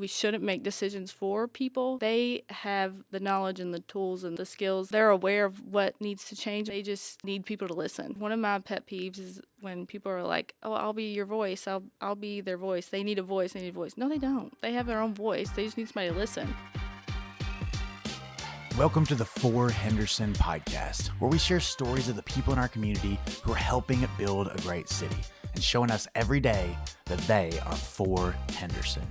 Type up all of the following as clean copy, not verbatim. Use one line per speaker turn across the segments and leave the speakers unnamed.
we shouldn't make decisions for people. They have the knowledge and the tools and the skills. They're aware of what needs to change. They just need people to listen. One of my pet peeves is when people are like, "Oh, I'll be your voice. I'll be their voice. They need a voice. They need a voice." No, they don't. They have their own voice. They just need somebody to listen.
Welcome to the For Henderson podcast, where we share stories of the people in our community who are helping build a great city and showing us every day that they are for Henderson.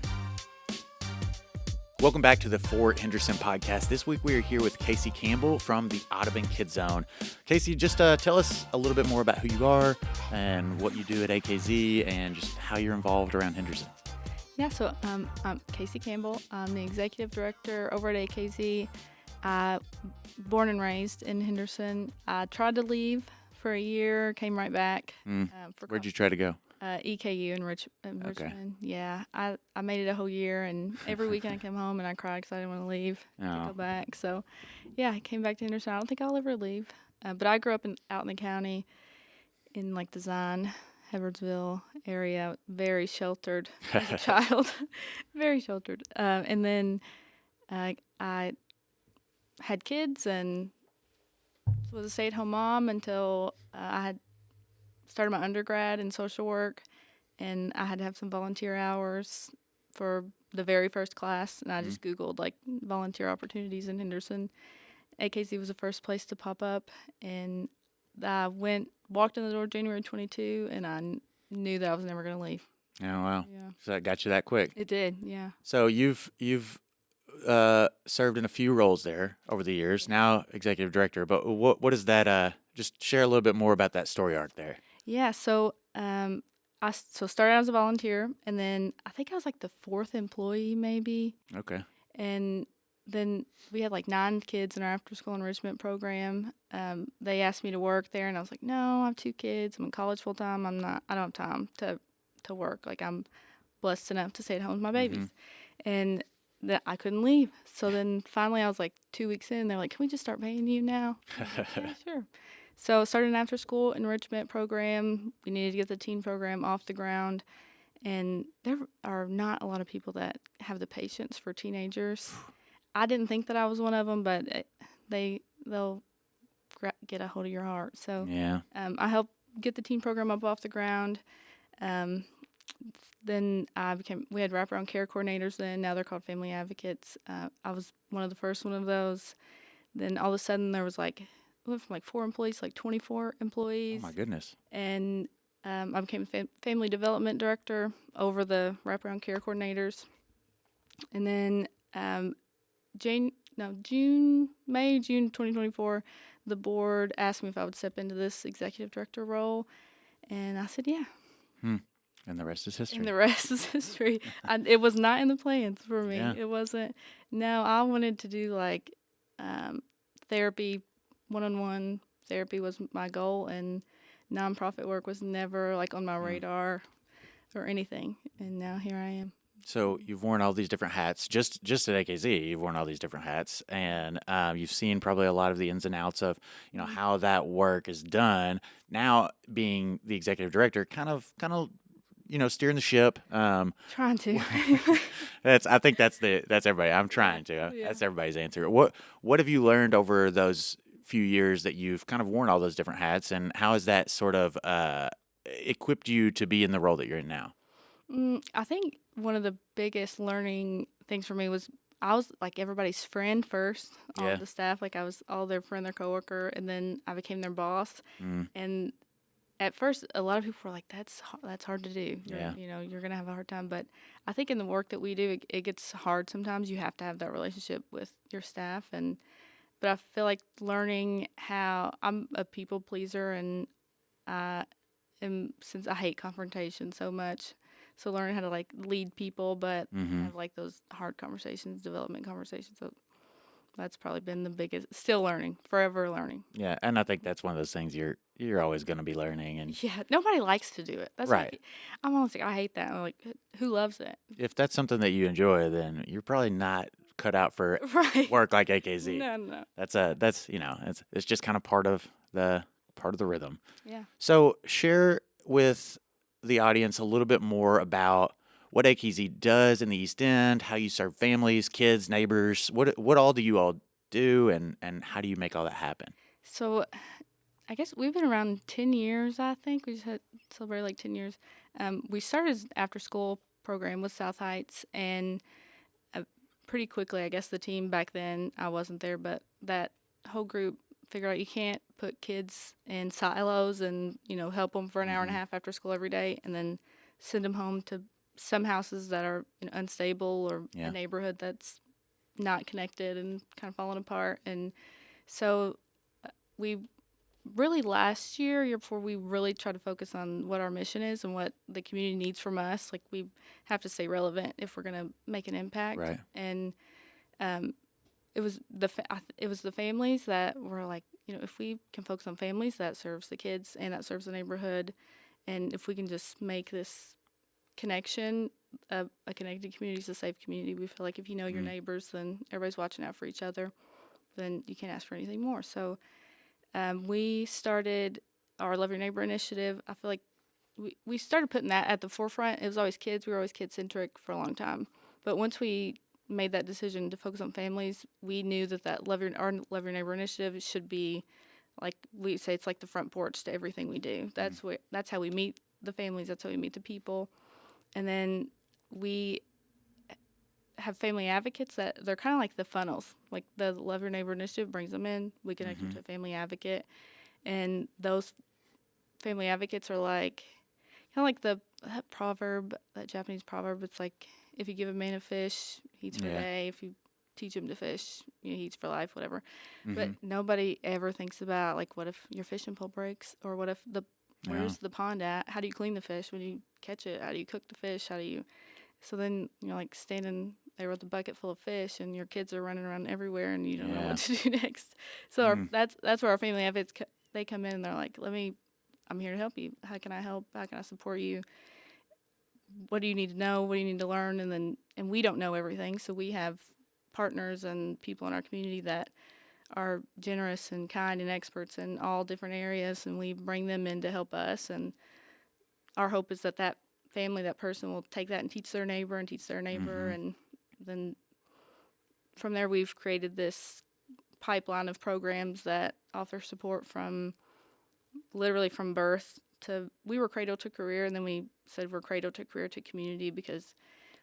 Welcome back to the For Henderson podcast. This week we are here with Casey Campbell from the Audubon Kids Zone. Casey, just tell us a little bit more about who you are and what you do at AKZ and just how you're involved around Henderson.
Yeah, so I'm Casey Campbell. I'm the executive director over at AKZ. Born and raised in Henderson. I tried to leave for a year, came right back.
Where'd you try to go?
EKU in Richmond. Yeah, I made it a whole year, and every weekend I came home and I cried because I didn't want to leave to go back. So, yeah, I came back to Henderson. I don't think I'll ever leave. But I grew up out in the county in like the Zion, Edwardsville area, very sheltered as a child, very sheltered. And then I had kids and was a stay-at-home mom until I had started my undergrad in social work, and I had to have some volunteer hours for the very first class, and I just Googled like volunteer opportunities in Henderson. AKZ was the first place to pop up, and I walked in the door January 22, and I knew that I was never going to leave.
Oh, wow.
Yeah.
So that got you that quick.
It did, yeah.
So you've served in a few roles there over the years, now executive director, but what is that, just share a little bit more about that story arc there.
Yeah, so I started out as a volunteer, and then I think I was like the fourth employee maybe.
Okay.
And then we had like 9 kids in our after-school enrichment program. They asked me to work there, and I was like, no, I have 2 kids. I'm in college full-time. I don't have time to work. Like, I'm blessed enough to stay at home with my babies. And that I couldn't leave. So then finally I was like 2 weeks in, they're like, can we just start paying you now? I was like, yeah, sure. So started an after-school enrichment program. We needed to get the teen program off the ground. And there are not a lot of people that have the patience for teenagers. I didn't think that I was one of them, but they'll get a hold of your heart. So
Yeah.
I helped get the teen program up off the ground. Then we had wraparound care coordinators then. Now they're called family advocates. I was one of the first one of those. Then all of a sudden there was went from 4 employees to 24 employees.
Oh, my goodness.
And I became family development director over the wraparound care coordinators. And then May, June 2024, the board asked me if I would step into this executive director role. And I said, yeah.
And the rest is history.
And the rest is history. It was not in the plans for me.
Yeah.
It wasn't. No, I wanted to do therapy, one-on-one therapy was my goal, and nonprofit work was never on my radar or anything. And now here I am.
So you've worn all these different hats, just at AKZ, you've worn all these different hats, and you've seen probably a lot of the ins and outs of, how that work is done. Now being the executive director, kind of, steering the ship.
Trying to.
I think that's everybody. I'm trying to.
Yeah.
That's everybody's answer. What have you learned over those few years that you've kind of worn all those different hats, and how has that sort of equipped you to be in the role that you're in now?
I think one of the biggest learning things for me was I was everybody's friend first, all of the staff. I was all their friend, their coworker, and then I became their boss. And at first, a lot of people were like, that's hard to do. You're going to have a hard time. But I think in the work that we do, it gets hard sometimes. You have to have that relationship with your staff. But I feel like learning how I'm a people pleaser, and since I hate confrontation so much, so learning how to lead people, but have those hard conversations, development conversations. So that's probably been the biggest. Still learning, forever learning.
Yeah, and I think that's one of those things you're always going to be learning. And
yeah, nobody likes to do it. That's
right.
I'm almost I hate that. I'm who loves it?
If that's something that you enjoy, then you're probably not cut out for work like AKZ.
No.
That's it's just kind of part of the rhythm.
Yeah.
So share with the audience a little bit more about what AKZ does in the East End, how you serve families, kids, neighbors. What all do you all do, and how do you make all that happen?
So I guess we've been around 10 years, I think. We just had celebrated like 10 years. We started as an after school program with South Heights, and pretty quickly, I guess the team back then, I wasn't there, but that whole group figured out you can't put kids in silos and, help them for an hour and a
Mm-hmm.
half after school every day and then send them home to some houses that are unstable or a
Yeah.
neighborhood that's not connected and kind of falling apart. And so we really last year before, we really tried to focus on what our mission is and what the community needs from us. Like, we have to stay relevant if we're going to make an impact.
Right.
And um, it was the families that were like, if we can focus on families, that serves the kids and that serves the neighborhood. And if we can just make this connection, a connected community is a safe community. We feel like if you know your
Mm.
neighbors, then everybody's watching out for each other, then you can't ask for anything more. So we started our Love Your Neighbor initiative. I feel like we started putting that at the forefront. It was always kids. We were always kid-centric for a long time. But once we made that decision to focus on families, we knew that our Love Your Neighbor initiative should be, like we say, it's like the front porch to everything we do. That's how we meet the families. That's how we meet the people. And then we have family advocates that they're kind of like the funnels. Like the Love Your Neighbor initiative brings them in. We connect them
Mm-hmm.
to a family advocate, and those family advocates are like kind of like that proverb, that Japanese proverb. It's like, if you give a man a fish, he eats for a
Yeah.
day. If you teach him to fish, he eats for life, whatever. But
Mm-hmm.
nobody ever thinks about, like, what if your fishing pole breaks, or what if
Yeah.
where's the pond at? How do you clean the fish when you catch it? How do you cook the fish? How do you? So then like standing there with a bucket full of fish, and your kids are running around everywhere, and you don't know
Yeah.
what to do next. So
Mm.
that's where our family advocates they come in, and they're like, I'm here to help you. How can I help? How can I support you? What do you need to know? What do you need to learn? And we don't know everything, so we have partners and people in our community that are generous and kind and experts in all different areas, and we bring them in to help us. And our hope is that family, that person, will take that and teach their neighbor and teach their neighbor,
Mm-hmm.
and then from there we've created this pipeline of programs that offer support from literally from birth to, we were cradle to career, and then we said we're cradle to career to community, because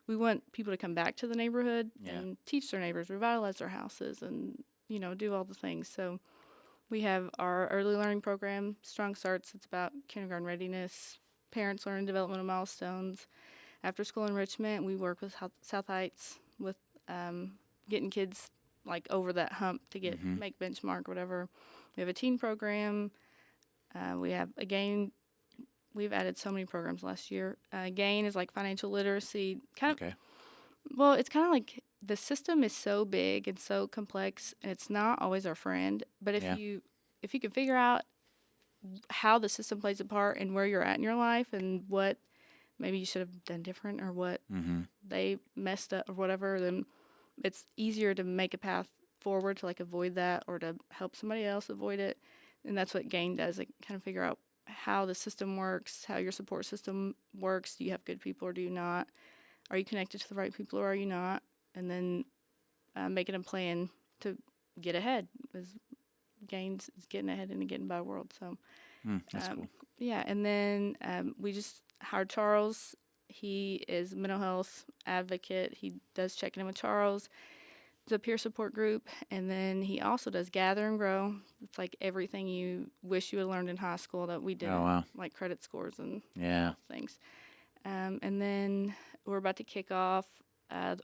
we want people to come back to the neighborhood
Yeah.
and teach their neighbors, revitalize their houses, and do all the things. So we have our early learning program, Strong Starts. It's about kindergarten readiness, parents learning developmental milestones. After school enrichment, we work with South Heights with getting kids like over that hump to
Mm-hmm.
make benchmark, whatever. We have a teen program. We have we've added so many programs last year. GAIN is like financial literacy.
Okay.
Well, it's kind of like the system is so big and so complex, and it's not always our friend. But
Yeah.
if you can figure out how the system plays a part and where you're at in your life and what maybe you should have done different, or what
Mm-hmm.
they messed up or whatever, then it's easier to make a path forward to like avoid that, or to help somebody else avoid it. And that's what GAIN does. It kind of figure out how the system works, how your support system works. Do you have good people or do you not? Are you connected to the right people or are you not? And then making a plan to get ahead, because GAIN is getting ahead in the getting by world. So
That's cool.
yeah, and then we just hired Charles. He is a mental health advocate. He does check in with Charles. It's a peer support group, and then he also does Gather and Grow. It's like everything you wish you had learned in high school that we didn't,
Oh wow.
like credit scores and
Yeah.
things. And then we're about to kick off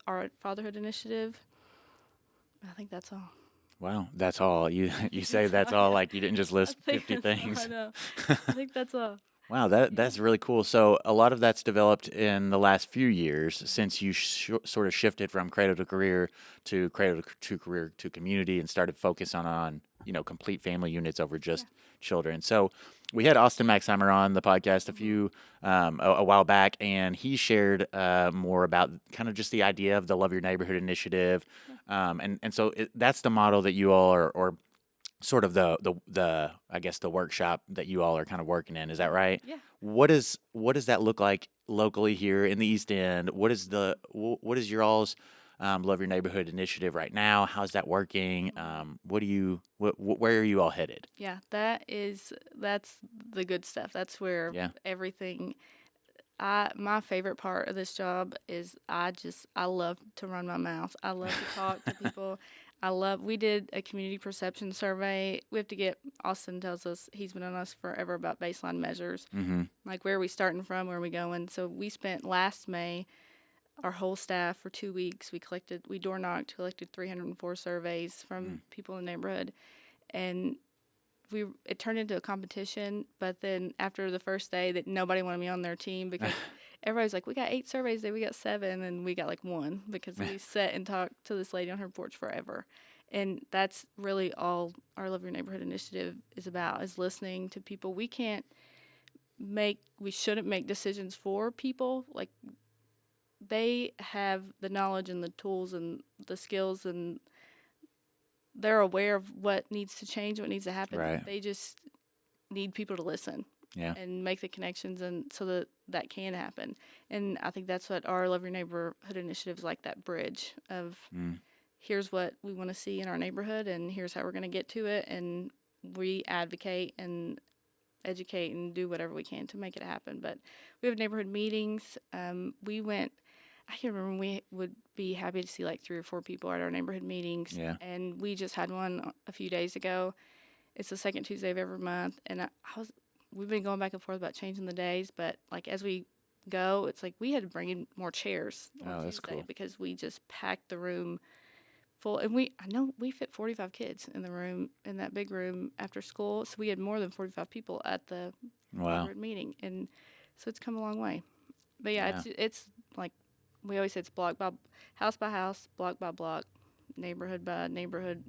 our fatherhood initiative. I think that's all.
Wow. That's all. You say that's all, like you didn't just list 50 things.
I know. I think that's all.
Wow, that's really cool. So a lot of that's developed in the last few years since you sort of shifted from cradle to career to career to community and started focusing on complete family units over just children. So we had Austin Maxheimer on the podcast a while back, and he shared more about kind of just the idea of the Love Your Neighborhood initiative, and so that's the model that you all are or sort of the I guess the workshop that you all are kind of working in. Is that right?
Yeah.
What does that look like locally here in the East End? What is your all's Love Your Neighborhood initiative right now? How's that working? Where are you all headed?
Yeah, that's the good stuff. That's where
Yeah.
everything. My favorite part of this job is I love to run my mouth. I love to talk to people. We did a community perception survey. We have to get, Austin tells us he's been on us forever about baseline measures,
Mm-hmm.
like where are we starting from, where are we going. So we spent last May, our whole staff for 2 weeks. We door knocked, collected 304 surveys from people in the neighborhood, and it turned into a competition. But then after the first day, that nobody wanted me on their team because everybody's like, we got 8 surveys today, we got 7, and we got like 1 because we sat and talked to this lady on her porch forever. And that's really all our Love Your Neighborhood initiative is about, is listening to people. We shouldn't make decisions for people. Like, they have the knowledge and the tools and the skills, and they're aware of what needs to change, what needs to happen.
Right.
They just need people to listen.
Yeah.
And make the connections, and so that can happen. And I think that's what our Love Your Neighborhood initiative is, like that bridge of here's what we want to see in our neighborhood, and here's how we're going to get to it, and we advocate and educate and do whatever we can to make it happen. But we have neighborhood meetings. I can remember we would be happy to see like 3 or 4 people at our neighborhood meetings.
Yeah.
And we just had one a few days ago. It's the second Tuesday of every month, and we've been going back and forth about changing the days, but like as we go, it's like we had to bring in more chairs on
that's
Tuesday
cool.
because we just packed the room full. And I know we fit 45 kids in the room, in that big room after school. So we had more than 45 people at the
Wow.
meeting, and so it's come a long way. But yeah, it's like we always say, it's block by house, block by block, neighborhood by neighborhood,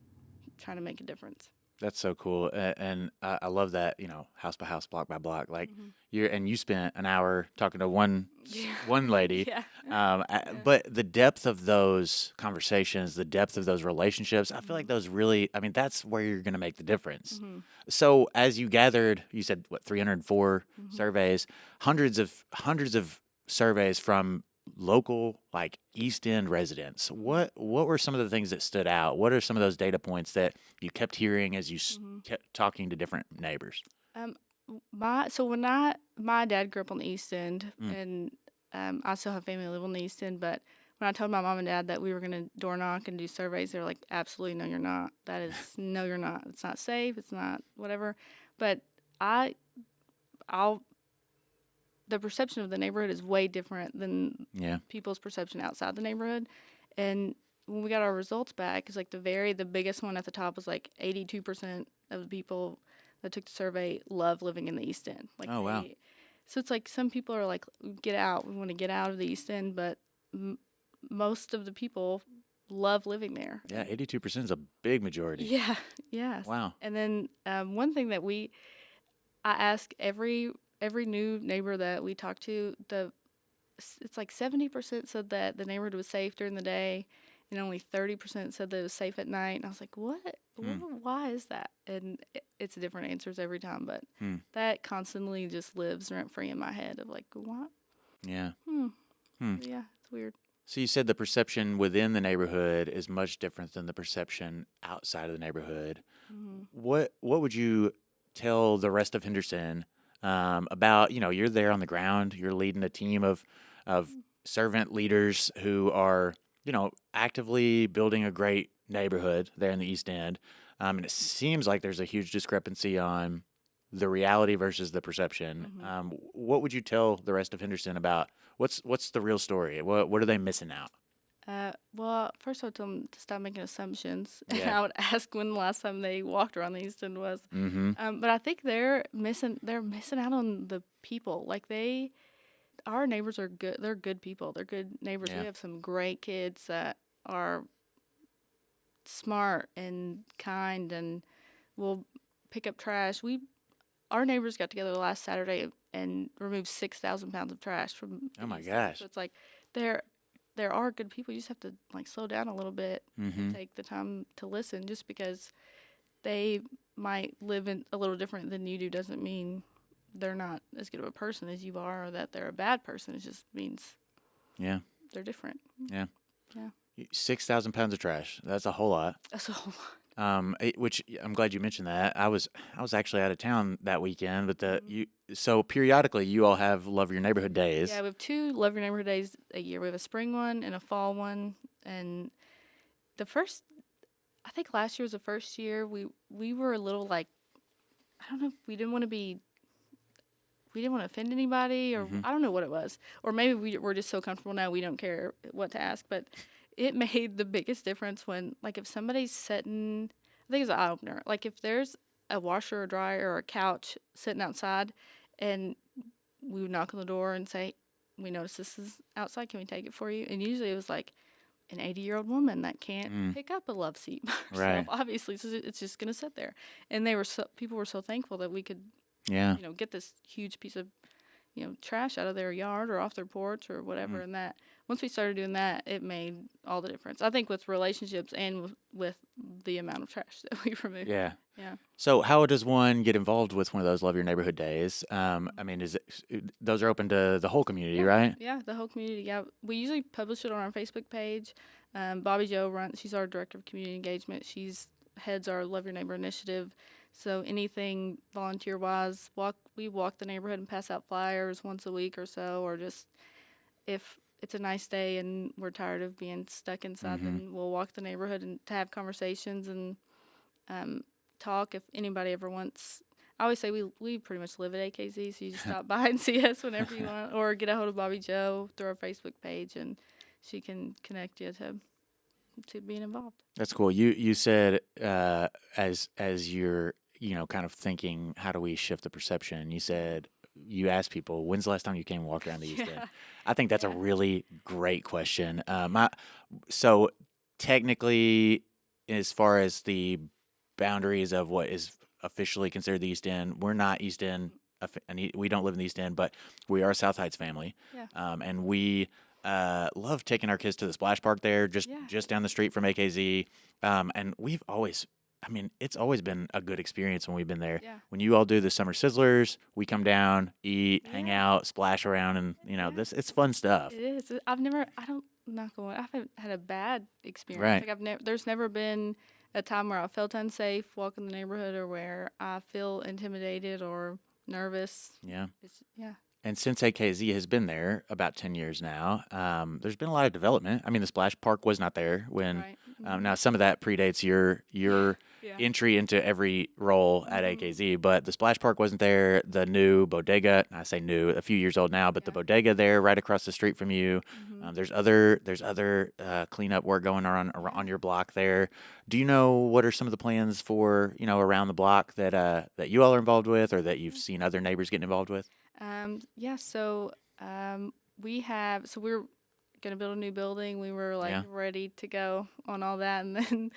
trying to make a difference.
That's so cool, and I love that, house by house, block by block. Like you spent an hour talking to one lady.
Yeah.
But the depth of those conversations, the depth of those relationships, I feel like those really, I mean, that's where you're going to make the difference. So as you gathered, you said what, 304 surveys, hundreds of surveys from local, like East End residents. What were some of the things that stood out? What are some of those data points that you kept hearing as you kept talking to different neighbors?
My dad grew up on the East End, and I still have family live on the East End. But when I told my mom and dad that we were going to door knock and do surveys, they were like, "Absolutely, no, you're not. That is no, you're not. It's not safe. It's not whatever." But the perception of the neighborhood is way different than people's perception outside the neighborhood. And when we got our results back, it's like the biggest one at the top was like 82% of the people that took the survey love living in the East End. Like,
oh, wow.
So it's like some people are like, get out. We want to get out of the East End, but most of the people love living there.
Yeah, 82% is a big majority.
Yeah, yes.
Wow.
And then one thing that I ask every new neighbor that we talk to, it's like 70% said that the neighborhood was safe during the day, and only 30% said that it was safe at night. And I was like, what? Why is that? And it's different answers every time, but that constantly just lives rent-free in my head of like, what?
Yeah.
Yeah, it's weird.
So you said the perception within the neighborhood is much different than the perception outside of the neighborhood. What would you tell the rest of Henderson about, you're there on the ground, you're leading a team of servant leaders who are, actively building a great neighborhood there in the East End. And it seems like there's a huge discrepancy on the reality versus the perception. What would you tell the rest of Henderson about what's the real story? What are they missing out?
Well, first I would tell them to stop making assumptions.
Yeah.
I would ask when the last time they walked around the East End was.
Mm-hmm.
But I think they're missing out on the people. Like our neighbors are good. They're good people. They're good neighbors.
Yeah.
We have some great kids that are smart and kind and will pick up trash. Our neighbors got together last Saturday and removed 6,000 pounds of trash from.
Oh my
East End.
gosh.
So it's like there are good people. You just have to like slow down a little bit and take the time to listen. Just because they might live in a little different than you do doesn't mean they're not as good of a person as you are, or that they're a bad person. It just means
Yeah.
they're different.
Yeah.
Yeah.
6,000 pounds of trash. That's a whole lot.
That's a whole lot.
Which I'm glad you mentioned that. I was actually out of town that weekend, but
Mhm.
so periodically you all have Love Your Neighborhood days.
Yeah, we have 2 Love Your Neighborhood days a year. We have a spring one and a fall one. And the first, I think last year was the first year we were a little like, I don't know if we didn't want to offend anybody, or
Mhm.
I don't know what it was. Or maybe we're just so comfortable now we don't care what to ask. But it made the biggest difference when, like, if somebody's sitting, I think it's an eye opener. Like, if there's a washer or dryer or a couch sitting outside, and we would knock on the door and say, "We notice this is outside. Can we take it for you?" And usually it was like an 80-year-old woman that can't pick up a love seat by herself,
Right.
obviously. So it's just going to sit there. And people were so thankful that we could,
Yeah.
get this huge piece of, trash out of their yard or off their porch or whatever. And that, once we started doing that, it made all the difference. I think with relationships and with the amount of trash that we remove.
Yeah.
Yeah.
So how does one get involved with one of those Love Your Neighborhood days? I mean, those are open to the whole community,
Yeah.
right?
Yeah, the whole community. Yeah, we usually publish it on our Facebook page. Bobby Joe she's our director of community engagement. She's heads our Love Your Neighbor initiative. So anything volunteer wise, we walk the neighborhood and pass out flyers once a week or so, or just if it's a nice day and we're tired of being stuck inside, then we'll walk the neighborhood and to have conversations and talk. If anybody ever wants, I always say we pretty much live at AKZ, so you just stop by and see us whenever you want, or get a hold of Bobby Joe through our Facebook page, and she can connect you to being involved.
That's cool. You said as you're kind of thinking, how do we shift the perception? You said you asked people, when's the last time you came and walked around the East End?
Yeah.
I think that's a
Yeah.
really great question. So technically, as far as the boundaries of what is officially considered the East End, we're not East End. And we don't live in the East End, but we are a South Heights family.
Yeah.
And we love taking our kids to the splash park there,
Yeah.
just down the street from AKZ. And we've always, I mean, it's always been a good experience when we've been there.
Yeah.
When you all do the summer sizzlers, we come down, eat, hang
Yeah.
out, splash around, and
Yeah.
it's fun stuff.
It is. I haven't had a bad experience.
Right.
Like there's never been a time where I felt unsafe walking the neighborhood, or where I feel intimidated or nervous.
Yeah.
Yeah.
And since AKZ has been there about 10 years now, there's been a lot of development. I mean, the splash park was not there when.
Right.
Now, some of that predates your
Yeah.
entry into every role at AKZ, but the splash park wasn't there. The new bodega, I say new, a few years old now, but the
Yeah.
bodega there, right across the street from you.
Mhm.
There's other cleanup work going on your block there. Do you know what are some of the plans for around the block that you all are involved with, or that you've seen other neighbors getting involved with?
Yeah, so we're gonna build a new building. We were like
Yeah.
ready to go on all that, and then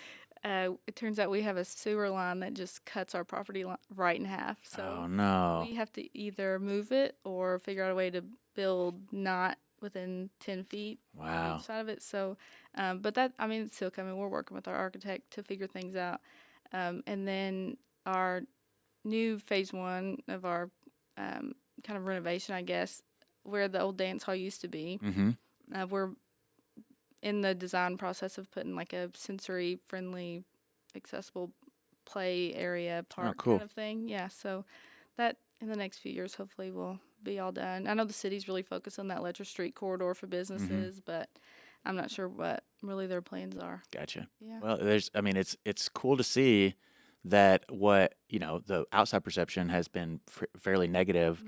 it turns out we have a sewer line that just cuts our property right in half.
Oh
So
no!
we have to either move it or figure out a way to build not within 10 feet on
Wow.
each side of it. So, but that, I mean, it's still coming. We're working with our architect to figure things out. And then our new phase one of our kind of renovation, I guess, where the old dance hall used to be.
Mm-hmm.
We're in the design process of putting like a sensory friendly, accessible play area park
cool.
kind of thing. Yeah, so that in the next few years hopefully will be all done. I know the city's really focused on that Letcher Street corridor for businesses, but I'm not sure what really their plans are.
Gotcha.
Yeah.
Well, it's cool to see that what the outside perception has been fairly negative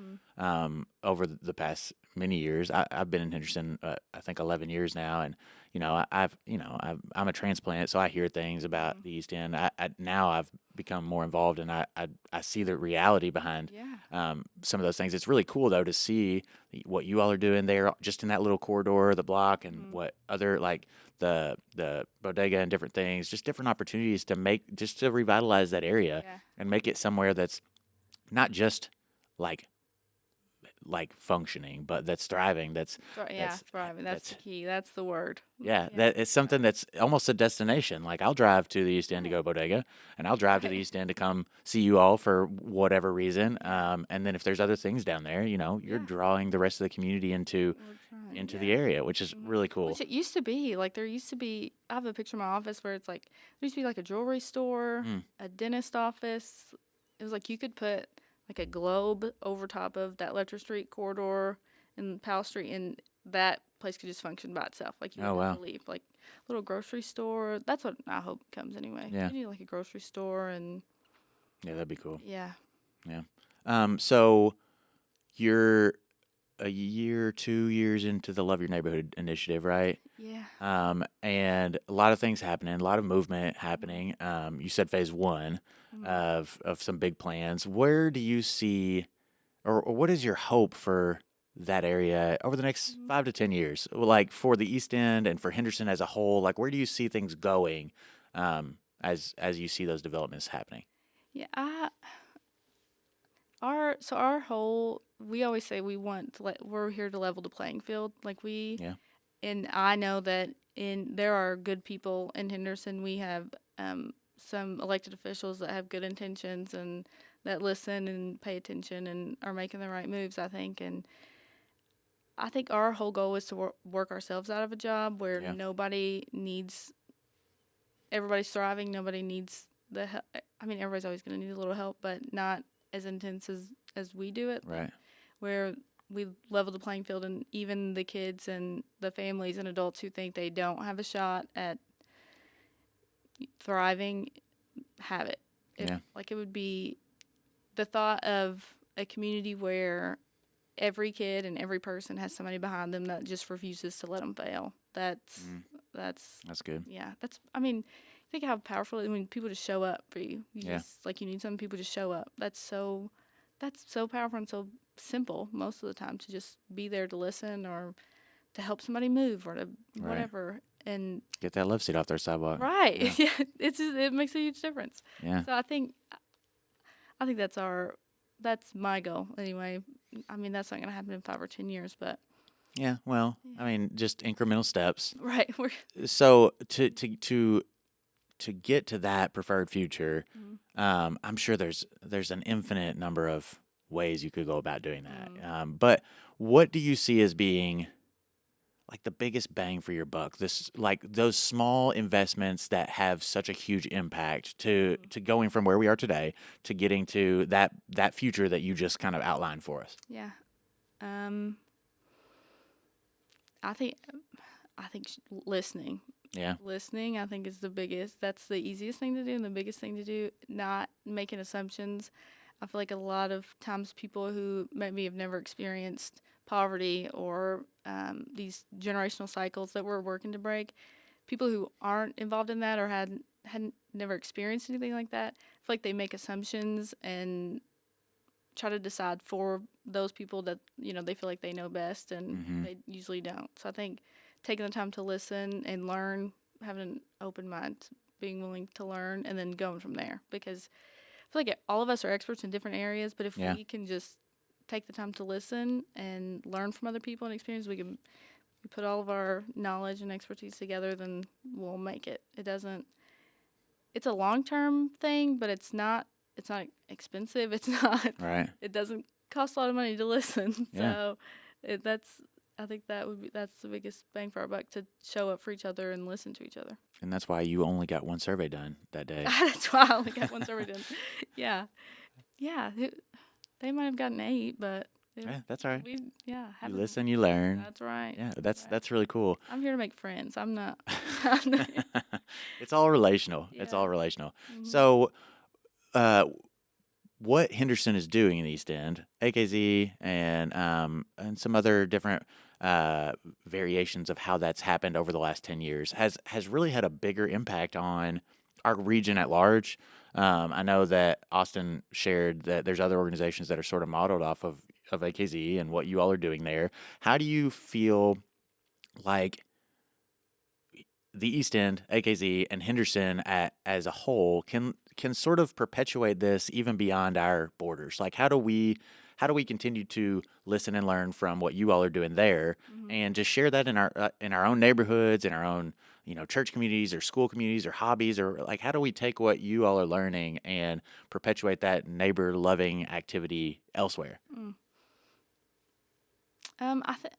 over the past many years. I've been in Henderson, I think 11 years now, and I'm a transplant, so I hear things about the East End. Now I've become more involved, and I see the reality behind some of those things. It's really cool though to see what you all are doing there, just in that little corridor, the block, and what other like the bodega and different things, just different opportunities to revitalize that area and make it somewhere that's not just like like functioning, but that's thriving.
Thriving. That's the key. That's the word.
Yeah, that it's something that's almost a destination. Like I'll drive to the East End to go bodega, and I'll drive to the East End to come see you all for whatever reason. And then if there's other things down there, you're drawing the rest of the community into the area, which is really cool.
Which it used to be. Like there used to be. I have a picture in my office where it's like there used to be like a jewelry store, a dentist office. It was like you could put like a globe over top of that Letcher Street corridor and Powell Street, and that place could just function by itself. Like you wouldn't have to leave. Like a little grocery store. That's what I hope comes anyway.
Yeah.
You need like a grocery store and.
Yeah, that'd be cool.
Yeah.
Yeah. So you're a year, 2 years into the Love Your Neighborhood initiative, right?
Yeah.
And a lot of things happening, a lot of movement happening. You said phase one of some big plans. Where do you see, or what is your hope for that area over the next 5 to 10 years? Like for the East End and for Henderson as a whole, like where do you see things going as you see those developments happening?
Yeah, we always say we're here to level the playing field. Like and I know that there are good people in Henderson. We have some elected officials that have good intentions and that listen and pay attention and are making the right moves, I think. And I think our whole goal is to work ourselves out of a job where everybody's thriving. Nobody needs the help. I mean, everybody's always going to need a little help, but not as intense as we do it.
Right.
Where we level the playing field, and even the kids and the families and adults who think they don't have a shot at thriving have it. Like it would be the thought of a community where every kid and every person has somebody behind them that just refuses to let them fail. That's
good.
Yeah. Think how powerful it is when people just show up for you. Just like you need something, people just show up. That's so powerful and so simple most of the time, to just be there to listen or to help somebody move or to whatever and
get that love seat off their sidewalk.
Right. Yeah. It makes a huge difference.
Yeah.
So I think that's my goal anyway. I mean, that's not going to happen in 5 or 10 years, but
yeah, well, I mean, just incremental steps.
Right.
So to get to that preferred future, I'm sure there's an infinite number of ways you could go about doing that. But what do you see as being like the biggest bang for your buck? Like those small investments that have such a huge impact to going from where we are today to getting to that future that you just kind of outlined for us.
Yeah. I think listening.
Yeah.
Listening, I think, is the biggest. That's the easiest thing to do and the biggest thing to do. Not making assumptions. I feel like a lot of times people who maybe have never experienced poverty or these generational cycles that we're working to break, people who aren't involved in that or hadn't never experienced anything like that, I feel like they make assumptions and try to decide for those people that they feel like they know best, and they usually don't. So I think taking the time to listen and learn, having an open mind, being willing to learn, and then going from there. Because I feel like all of us are experts in different areas, but if we can just take the time to listen and learn from other people and experience, we put all of our knowledge and expertise together, then we'll make it. It's a long-term thing, but it's not expensive. It's not,
right.
It doesn't cost a lot of money to listen. Yeah. So I think that's the biggest bang for our buck, to show up for each other and listen to each other.
And that's why you only got one survey done that day.
That's why I only got one survey done. Yeah. Yeah. They might have gotten 8, but
that's all right.
You
listen, you learn.
That's right.
Yeah, that's really cool.
I'm here to make friends. I'm not.
It's all relational. Yeah. It's all relational. Mm-hmm. So, what Henderson is doing in the East End, AKZ, and some other different variations of how that's happened over the last 10 years has really had a bigger impact on our region at large. I know that Austin shared that there's other organizations that are sort of modeled off of AKZ and what you all are doing there. How do you feel like the East End, AKZ, and Henderson as a whole can sort of perpetuate this even beyond our borders? Like, how do we how do we continue to listen and learn from what you all are doing there, and just share that in our own neighborhoods, in our own church communities or school communities or hobbies, or like how do we take what you all are learning and perpetuate that neighbor loving activity elsewhere?
Mm. I think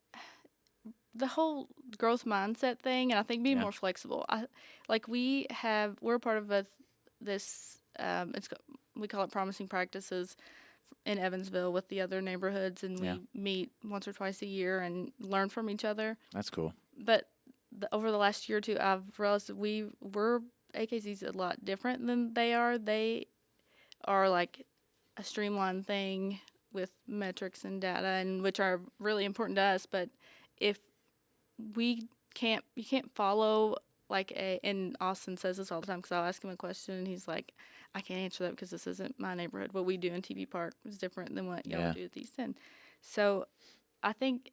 the whole growth mindset thing, and I think being
Yeah.
more flexible. We're part of this. We call it Promising Practices in Evansville with the other neighborhoods, and
Yeah.
we meet once or twice a year and learn from each other.
That's cool.
But over the last year or two, I've realized that we're AKZ's a lot different than they are. They are like a streamlined thing with metrics and data, and which are really important to us. But if you can't follow and Austin says this all the time because I'll ask him a question and he's like, I can't answer that because this isn't my neighborhood. What we do in TV Park is different than what y'all do at East End. So I think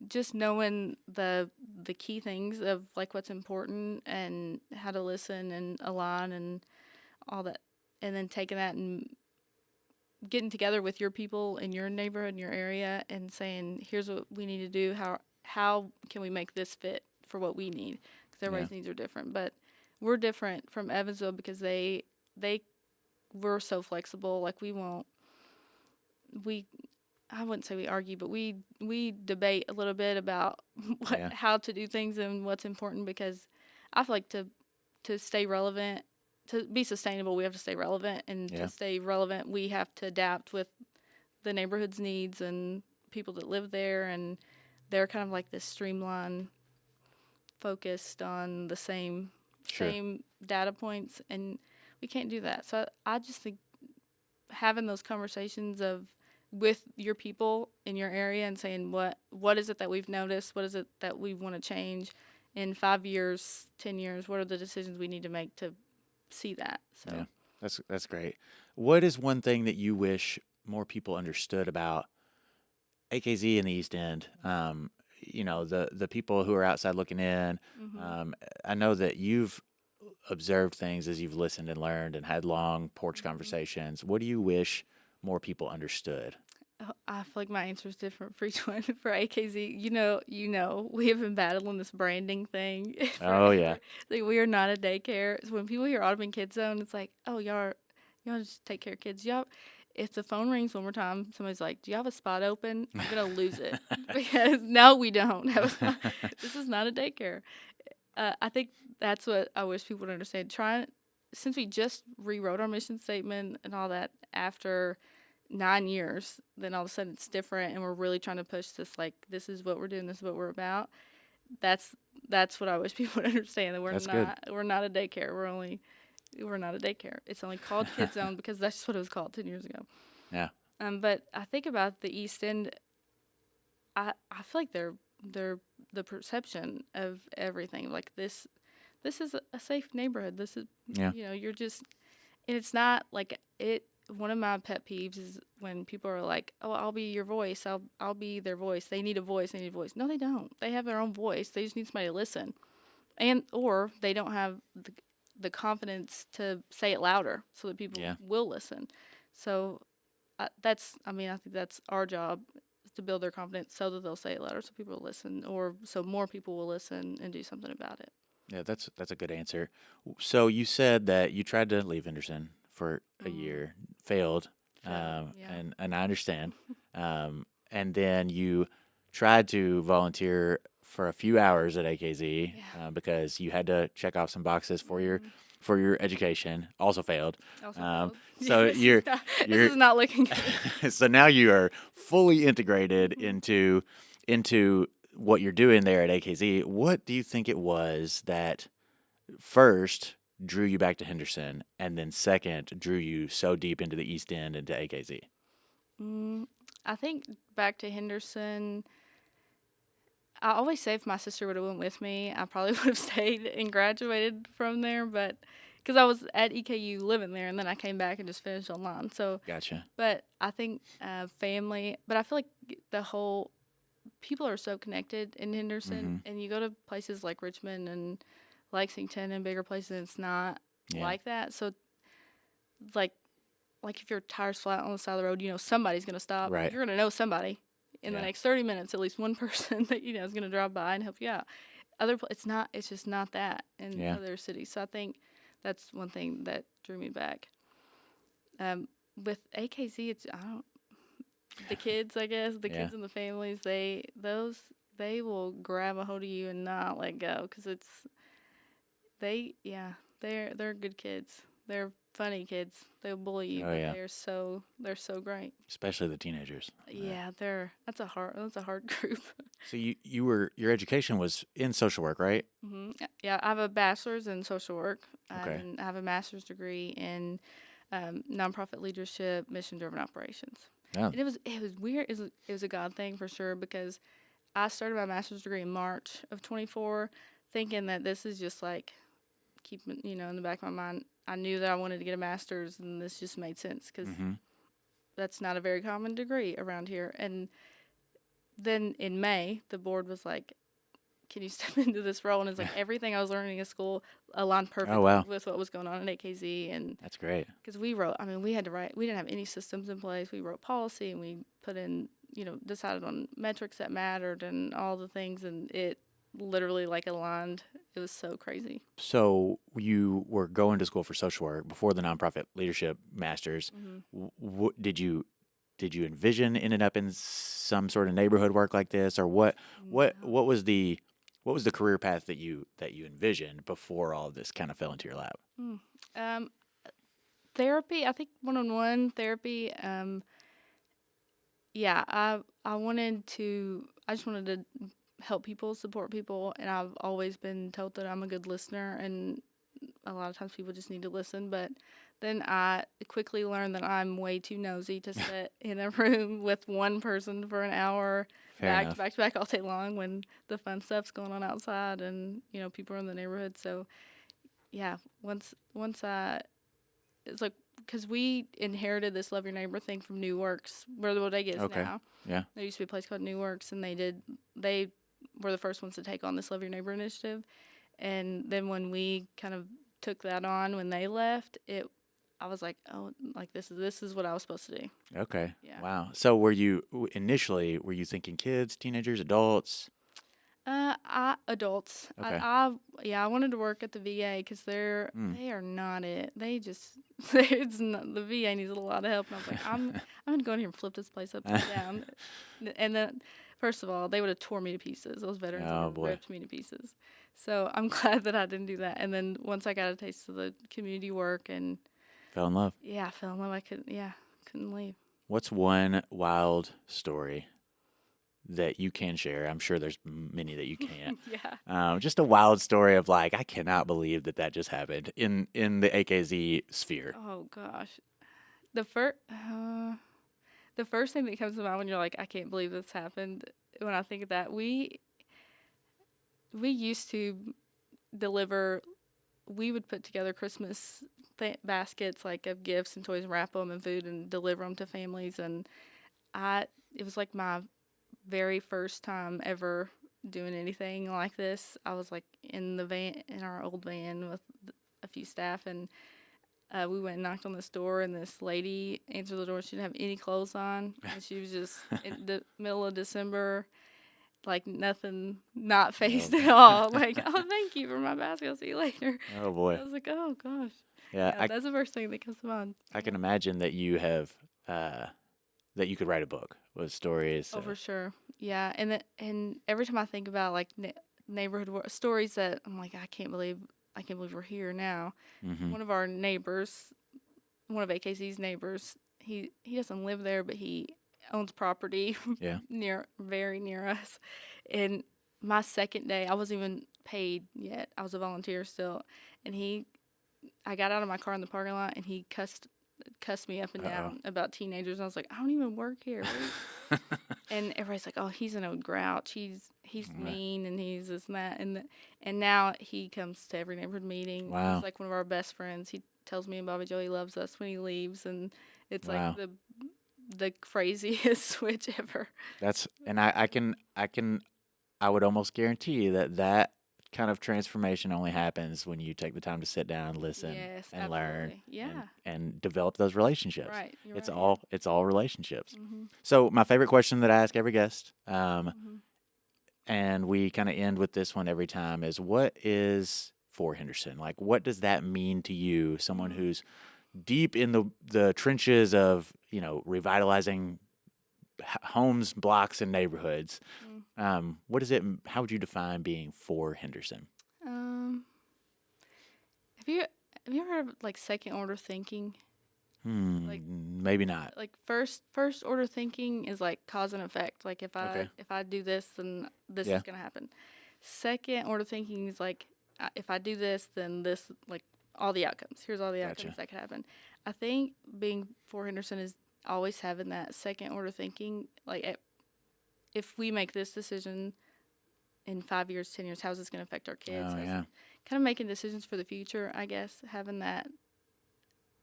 just knowing the key things of like what's important and how to listen and align and all that, and then taking that and getting together with your people in your neighborhood in your area and saying, here's what we need to do. How can we make this fit for what we need? Because everybody's needs are different, but we're different from Evansville because we're so flexible. Like I wouldn't say we argue, but we debate a little bit about how to do things and what's important, because I feel like to stay relevant, to be sustainable, we have to stay relevant, and to stay relevant, we have to adapt with the neighborhood's needs and people that live there, and they're kind of like this streamline, focused on the same data points, and we can't do that. So I just think having those conversations with your people in your area and saying what is it that we've noticed, what is it that we want to change in 5 years, 10 years, what are the decisions we need to make to see that. So
that's great. What is one thing that you wish more people understood about AKZ in the East End? The people who are outside looking in. I know that you've observed things as you've listened and learned and had long porch conversations. What do you wish more people understood?
I feel like my answer is different for each one. For AKZ, we have been battling this branding thing.
Oh yeah,
like we are not a daycare. So when people hear Audubon Kids Zone, it's like, oh, y'all just take care of kids. Y'all, if the phone rings one more time, somebody's like, do you have a spot open? I'm gonna lose it because no, we don't have a spot. This is not a daycare. I think that's what I wish people would understand. Since we just rewrote our mission statement and all that after 9 years, then all of a sudden it's different, and we're really trying to push this, like, this is what we're doing, this is what we're about. That's what I wish people would understand, that we're not a daycare. We're not a daycare. It's only called Kids Zone because that's just what it was called 10 years ago.
Yeah.
But I think about the East End, I feel like they're the perception of everything. Like this is a safe neighborhood. This is you're just, and it's not like it. One of my pet peeves is when people are like, "Oh, I'll be your voice. I'll be their voice. They need a voice. They need a voice." No, they don't. They have their own voice. They just need somebody to listen, or they don't have the confidence to say it louder so that people will listen. So I think that's our job, is to build their confidence so that they'll say it louder so people will listen, or so more people will listen and do something about it.
Yeah, that's a good answer. So you said that you tried to leave Henderson for a year, failed, and I understand. And then you tried to volunteer for a few hours at AKZ because you had to check off some boxes for your education. Also failed. So this is
not looking good.
So now you are fully integrated into what you're doing there at AKZ. What do you think it was that first drew you back to Henderson, and then second drew you so deep into the East End, into AKZ?
I think back to Henderson, I always say if my sister would have went with me, I probably would have stayed and graduated from there, but because I was at EKU living there, and then I came back and just finished online. So
Gotcha.
But I think family, but I feel like the whole people are so connected in Henderson, and you go to places like Richmond and Lexington and bigger places, and it's not like that. So, like, like if your tire's flat on the side of the road, you know somebody's gonna stop.
Right.
You're gonna know somebody in the
Yeah.
next 30 minutes, at least one person that you know is gonna drive by and help you out. It's not. It's just not that in
Yeah.
other cities. So I think that's one thing that drew me back. With AKZ, it's I don't the kids. I guess the
Yeah.
kids and the families. They will grab a hold of you and not let go because they're good kids. They're funny kids. They'll bully you,
Oh,
but
yeah.
they're so great.
Especially the teenagers.
Yeah, that's a hard group.
So your education was in social work, right?
Yeah, I have a bachelor's in social work,
Okay.
and I have a master's degree in nonprofit leadership, mission driven operations.
Yeah.
And it was weird. It was a God thing for sure because I started my master's degree in March of 24, thinking that this is just like keeping in the back of my mind. I knew that I wanted to get a master's, and this just made sense because that's not a very common degree around here. And then in May, the board was like, "Can you step into this role?" And it's like everything I was learning at school aligned perfectly
Oh, wow.
with what was going on at AKZ. And
That's great.
because we had to write. We didn't have any systems in place. We wrote policy and we put in, decided on metrics that mattered and all the things, and it literally like aligned. It was so crazy.
So you were going to school for social work before the nonprofit leadership masters. What did you envision ending up in some sort of neighborhood work like this, or what was the career path that you envisioned before all of this kind of fell into your lap?
Therapy, I think one-on-one therapy. Yeah, I just wanted to help people, support people, and I've always been told that I'm a good listener, and a lot of times people just need to listen, but then I quickly learned that I'm way too nosy to sit in a room with one person for an hour, back to back all day long when the fun stuff's going on outside and, people are in the neighborhood. So, yeah, once it's like, because we inherited this Love Your Neighbor thing from New Works, where the bodega is now.
Yeah.
There used to be a place called New Works, and they were the first ones to take on this Love Your Neighbor initiative. And then when we kind of took that on when they left, I was like, oh, like this is what I was supposed to do.
Okay.
Yeah.
Wow. So were you thinking kids, teenagers, adults?
Adults.
Okay.
I wanted to work at the VA because they are not it. They just it's not, the VA needs a lot of help, and I was like, I'm gonna go in here and flip this place upside down. And then, first of all, they would have tore me to pieces. Those veterans would have ripped me to pieces. So I'm glad that I didn't do that. And then once I got a taste of the community work and
fell in love.
Yeah, I fell in love. I couldn't leave.
What's one wild story that you can share? I'm sure there's many that you can't.
Yeah.
Just a wild story of like, I cannot believe that just happened in the AKZ sphere.
Oh gosh, the first thing that comes to mind when you're like, I can't believe this happened. When I think of that, we used to deliver. We would put together Christmas baskets like of gifts and toys, and wrap them in food and deliver them to families. And it was like my very first time ever doing anything like this. I was like in our old van with a few staff, and we went and knocked on this door, and this lady answered the door. She didn't have any clothes on, and she was just in the middle of December, like nothing, not phased at all. Like, oh, thank you for my basket. I'll see you later.
Oh boy.
I was like, oh gosh.
Yeah,
that's the first thing that comes to mind.
I can imagine that you have that you could write a book with stories.
Oh, for sure. Yeah, and every time I think about like neighborhood stories that I'm like, I can't believe we're here now.
Mm-hmm.
One of our neighbors, one of AKC's neighbors, he doesn't live there, but he owns property very near us. And my second day, I wasn't even paid yet. I was a volunteer still, and I got out of my car in the parking lot, and he cussed me up and down about teenagers. And I was like, I don't even work here. And everybody's like, oh, he's an old grouch. He's mean, and he's this and that. And now he comes to every neighborhood meeting.
Wow.
He's like one of our best friends. He tells me and Bobby Joe he loves us when he leaves, and it's like the craziest switch ever.
I would almost guarantee that kind of transformation only happens when you take the time to sit down and listen
Yes,
and learn
absolutely. Yeah.
and develop those relationships.
Right. You're
It's
right.
all relationships.
Mm-hmm.
So my favorite question that I ask every guest,
Mm-hmm.
and we kind of end with this one every time, is what is for Henderson? Like, what does that mean to you, someone
Mm-hmm.
who's deep in the trenches of, revitalizing homes, blocks, and neighborhoods? What is it? How would you define being for Henderson?
Um, have you ever heard of like second order thinking? Like
Maybe not.
like first order thinking is like cause and effect. Like
Okay.
if I do this, then this
Yeah.
is gonna happen. Second order thinking is like if I do this, then this, like all the outcomes. Here's all the
Gotcha.
outcomes that could happen. I think being for Henderson is always having that second order thinking. Like if we make this decision in 5 years, 10 years, how's this gonna affect our kids?
Oh, yeah.
Kind of making decisions for the future, I guess. Having that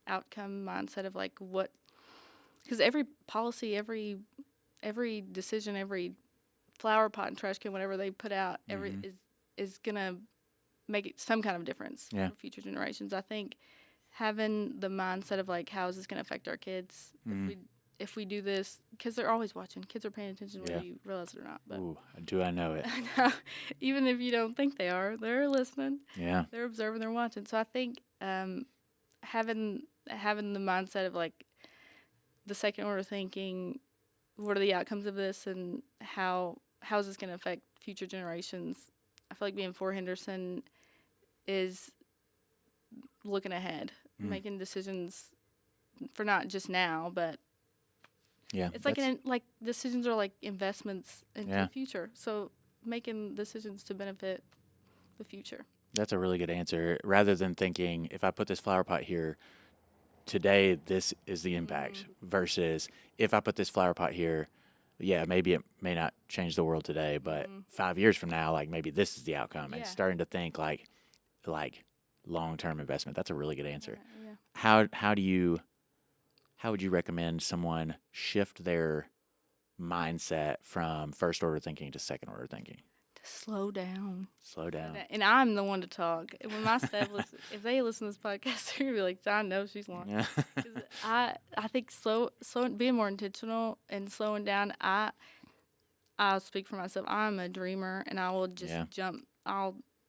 outcome mindset of like what, because every policy, every decision, every flower pot and trash can, whatever they put out, is gonna make it some kind of difference
Yeah.
for future generations. I think having the mindset of like how is this gonna affect our kids if we do this, because they're always watching. Kids are paying attention
Yeah.
whether you realize it or not. But
Ooh, do I know it?
even if you don't think they are, they're listening.
Yeah.
They're observing, they're watching. So I think having the mindset of like the second order thinking, what are the outcomes of this, and how is this going to affect future generations? I feel like being for Henderson is looking ahead, making decisions for not just now, but
Yeah.
it's like decisions are like investments into the future. So making decisions to benefit the future.
That's a really good answer. Rather than thinking, if I put this flower pot here today, this is the impact, versus if I put this flower pot here, maybe it may not change the world today, but 5 years from now, like maybe this is the outcome. And
Yeah.
starting to think like long-term investment. That's a really good answer.
Yeah.
How would you recommend someone shift their mindset from first order thinking to second order thinking?
To slow down.
Slow down.
And I'm the one to talk. When my staff listen, if they listen to this podcast, they're gonna be like, "I know she's lying."
Yeah.
'Cause I think being more intentional and slowing down. I'll speak for myself. I'm a dreamer, and I will just jump.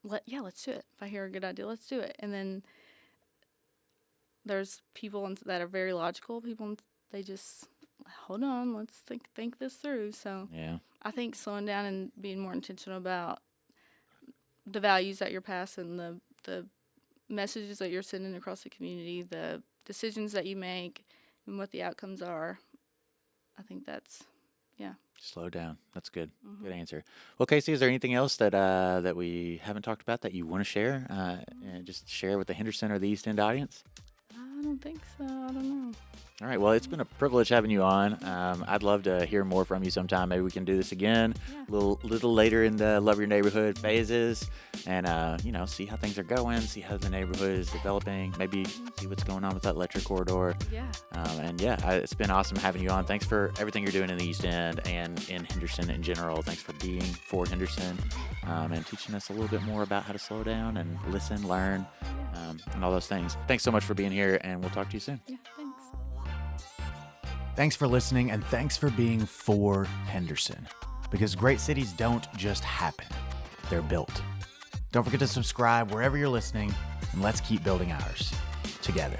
Let's do it. If I hear a good idea, let's do it. And then there's people that are very logical. People, they just hold on. Let's think this through. So
Yeah.
I think slowing down and being more intentional about the values that you're passing, the messages that you're sending across the community, the decisions that you make, and what the outcomes are. I think that's,
Slow down. That's good. Good answer. Well, Casey, is there anything else that we haven't talked about that you want to share? And just share with the Henderson or the East End audience?
I don't think so. I don't know.
All right. Well, it's been a privilege having you on. I'd love to hear more from you sometime. Maybe we can do this again a little later in the Love Your Neighborhood phases, and see how things are going, see how the neighborhood is developing, maybe see what's going on with that electric corridor.
Yeah.
It's been awesome having you on. Thanks for everything you're doing in the East End and in Henderson in general. Thanks for being for Henderson and teaching us a little bit more about how to slow down and listen, learn, and all those things. Thanks so much for being here, and we'll talk to you soon.
Yeah. Thanks.
Thanks for listening, and thanks for being for Henderson. Because great cities don't just happen, they're built. Don't forget to subscribe wherever you're listening, and let's keep building ours together.